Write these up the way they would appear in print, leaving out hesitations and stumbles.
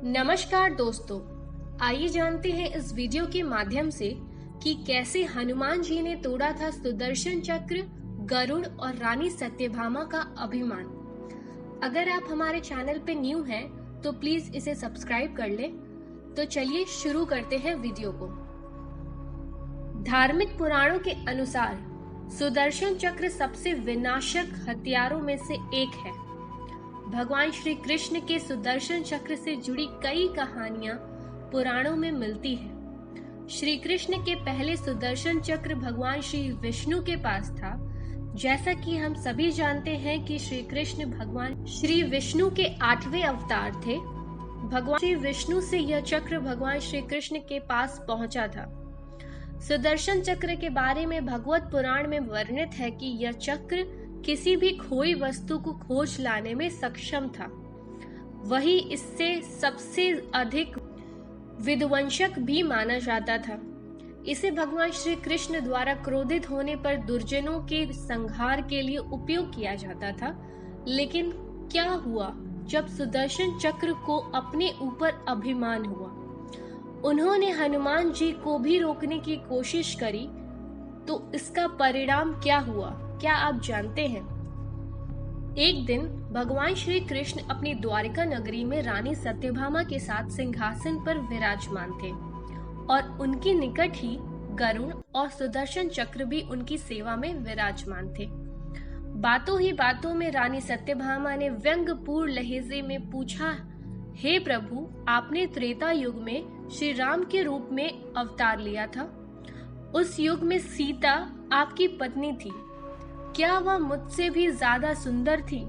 नमस्कार दोस्तों, आइए जानते हैं इस वीडियो के माध्यम से कि कैसे हनुमान जी ने तोड़ा था सुदर्शन चक्र, गरुड़ और रानी सत्यभामा का अभिमान। अगर आप हमारे चैनल पे न्यू हैं तो प्लीज इसे सब्सक्राइब कर लें। तो चलिए शुरू करते हैं वीडियो को। धार्मिक पुराणों के अनुसार सुदर्शन चक्र सबसे विनाशक हथियारों में से एक है। भगवान श्री कृष्ण के सुदर्शन चक्र से जुड़ी कई कहानियां पुराणों में मिलती हैं। श्री कृष्ण के पहले सुदर्शन चक्र भगवान श्री विष्णु के पास था। जैसा कि हम सभी जानते हैं कि श्री कृष्ण भगवान श्री विष्णु के 8वें अवतार थे। भगवान श्री विष्णु से यह चक्र भगवान श्री कृष्ण के पास पहुंचा था। सुदर्शन चक्र के बारे में भगवत पुराण में वर्णित है कि यह चक्र किसी भी खोई वस्तु को खोज लाने में सक्षम था। वही इससे सबसे अधिक विध्वंसक भी माना जाता था। इसे भगवान श्री कृष्ण द्वारा क्रोधित होने पर दुर्जनों के संहार के लिए उपयोग किया जाता था। लेकिन क्या हुआ जब सुदर्शन चक्र को अपने ऊपर अभिमान हुआ? उन्होंने हनुमान जी को भी रोकने की कोशिश करी, तो इसका परिणाम क्या हुआ, क्या आप जानते हैं? एक दिन भगवान श्री कृष्ण अपनी द्वारिका नगरी में रानी सत्यभामा के साथ सिंहासन पर विराजमान थे और उनके निकट ही गरुड़ और सुदर्शन चक्र भी उनकी सेवा में विराजमान थे। बातों ही बातों में रानी सत्यभामा ने व्यंग्यपूर्ण लहजे में पूछा, हे प्रभु, आपने त्रेता युग में श्री राम के रूप में अवतार लिया था। उस युग में सीता आपकी पत्नी थी। क्या वह मुझसे भी ज्यादा सुंदर थी?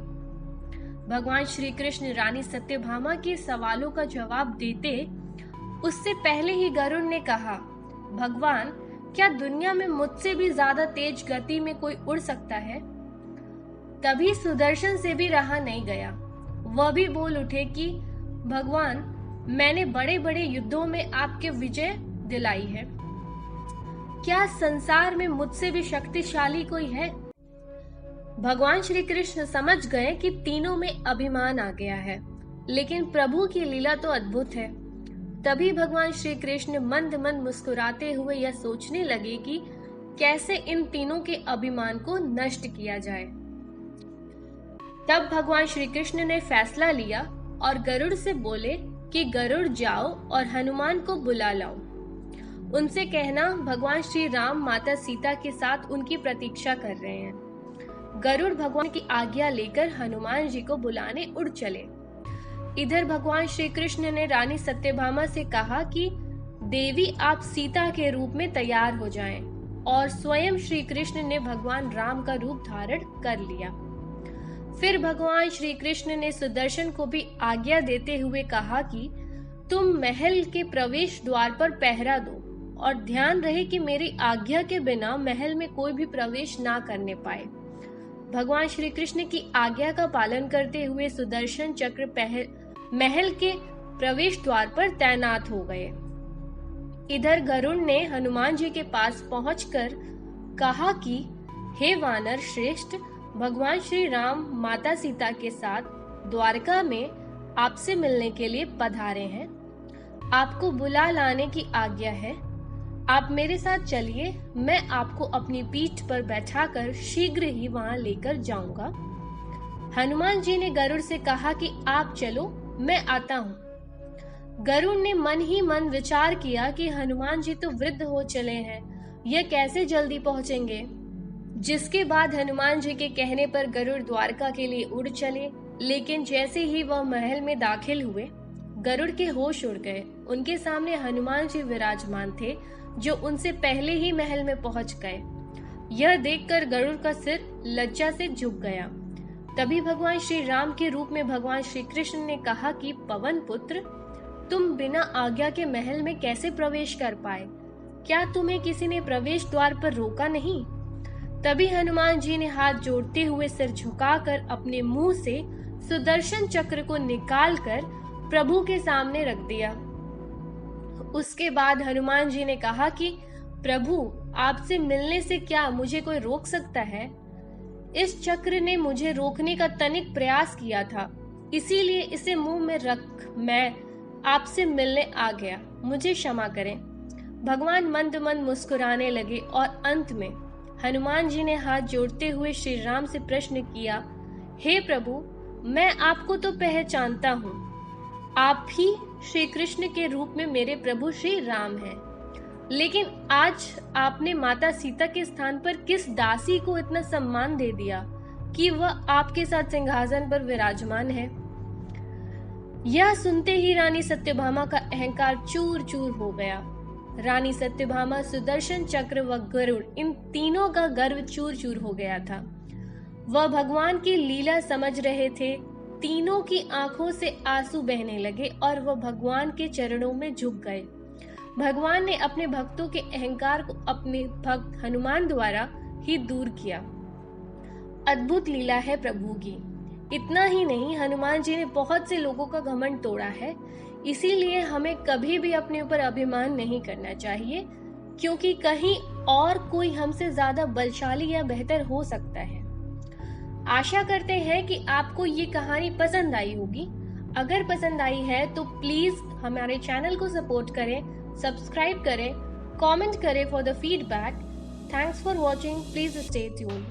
भगवान श्री कृष्ण रानी सत्यभामा के सवालों का जवाब देते उससे पहले ही गरुड़ ने कहा, भगवान, क्या दुनिया में मुझसे भी ज्यादा तेज गति में कोई उड़ सकता है? तभी सुदर्शन से भी रहा नहीं गया। वह भी बोल उठे कि भगवान, मैंने बड़े बड़े युद्धों में आपके विजय दिलाई है। क्या संसार में मुझसे भी शक्तिशाली कोई है? भगवान श्री कृष्ण समझ गए कि तीनों में अभिमान आ गया है, लेकिन प्रभु की लीला तो अद्भुत है। तभी भगवान श्री कृष्ण मंद मंद मुस्कुराते हुए यह सोचने लगे कि कैसे इन तीनों के अभिमान को नष्ट किया जाए। तब भगवान श्री कृष्ण ने फैसला लिया और गरुड़ से बोले कि गरुड़ जाओ और हनुमान को बुला लाओ। उनसे कहना, भगवान श्री राम माता सीता के साथ उनकी प्रतीक्षा कर रहे हैं। गरुड़ भगवान की आज्ञा लेकर हनुमान जी को बुलाने उड़ चले। इधर भगवान श्री कृष्ण ने रानी सत्यभामा से कहा कि देवी, आप सीता के रूप में तैयार हो जाएं, और स्वयं श्री कृष्ण ने भगवान राम का रूप धारण कर लिया। फिर भगवान श्री कृष्ण ने सुदर्शन को भी आज्ञा देते हुए कहा कि तुम महल के प्रवेश द्वार पर पहरा दो और ध्यान रहे कि मेरी आज्ञा के बिना महल में कोई भी प्रवेश ना करने पाए। भगवान श्री कृष्ण की आज्ञा का पालन करते हुए सुदर्शन चक्र महल के प्रवेश द्वार पर तैनात हो गए। इधर गरुड़ ने हनुमान जी के पास पहुंचकर कहा कि हे वानर श्रेष्ठ, भगवान श्री राम माता सीता के साथ द्वारका में आपसे मिलने के लिए पधारे हैं। आपको बुला लाने की आज्ञा है। आप मेरे साथ चलिए, मैं आपको अपनी पीठ पर बैठाकर शीघ्र ही वहां लेकर जाऊंगा। हनुमान जी ने गरुड़ से कहा कि आप चलो, मैं आता हूँ। गरुड़ ने मन ही मन विचार किया कि हनुमान जी तो वृद्ध हो चले हैं, यह कैसे जल्दी पहुंचेंगे। जिसके बाद हनुमान जी के कहने पर गरुड़ द्वारका के लिए उड़ चले। लेकिन जैसे ही वह महल में दाखिल हुए, गरुड़ के होश उड़ गए। उनके सामने हनुमान जी विराजमान थे, जो उनसे पहले ही महल में पहुंच गए। यह देखकर गरुड़ का सिर लज्जा से झुक गया। तभी भगवान श्री राम के रूप में भगवान श्री कृष्ण ने कहा कि पवन पुत्र, तुम बिना आज्ञा के महल में कैसे प्रवेश कर पाए? क्या तुम्हें किसी ने प्रवेश द्वार पर रोका नहीं? तभी हनुमान जी ने हाथ जोड़ते हुए सिर झुकाकर अपने मुंह से सुदर्शन चक्र को निकालकर प्रभु के सामने रख दिया। उसके बाद हनुमान जी ने कहा कि प्रभु, आपसे मिलने से क्या मुझे कोई रोक सकता है? इस चक्र ने मुझे रोकने का तनिक प्रयास किया था, इसीलिए इसे मुंह में रख मैं आपसे मिलने आ गया, मुझे क्षमा करें। भगवान मंद मंद मुस्कुराने लगे और अंत में हनुमान जी ने हाथ जोड़ते हुए श्री राम से प्रश्न किया, हे प्रभु, मैं आपको तो पहचानता हूँ, आप ही श्री कृष्ण के रूप में मेरे प्रभु श्री राम हैं, लेकिन आज आपने माता सीता के स्थान पर किस दासी को इतना सम्मान दे दिया कि वह आपके साथ सिंहासन पर विराजमान है। यह सुनते ही रानी सत्यभामा का अहंकार चूर चूर हो गया। रानी सत्यभामा, सुदर्शन चक्र व गरुड़, इन तीनों का गर्व चूर चूर हो गया था। वह भगवान की लीला समझ रहे थे। तीनों की आंखों से आंसू बहने लगे और वह भगवान के चरणों में झुक गए। भगवान ने अपने भक्तों के अहंकार को अपने भक्त हनुमान द्वारा ही दूर किया। अद्भुत लीला है प्रभु की। इतना ही नहीं, हनुमान जी ने बहुत से लोगों का घमंड तोड़ा है। इसीलिए हमें कभी भी अपने ऊपर अभिमान नहीं करना चाहिए, क्योंकि कहीं और कोई हमसे ज्यादा बलशाली या बेहतर हो सकता है। आशा करते हैं कि आपको ये कहानी पसंद आई होगी। अगर पसंद आई है तो प्लीज हमारे चैनल को सपोर्ट करें, सब्सक्राइब करें, कमेंट करें for the feedback. Thanks for watching. Please stay tuned.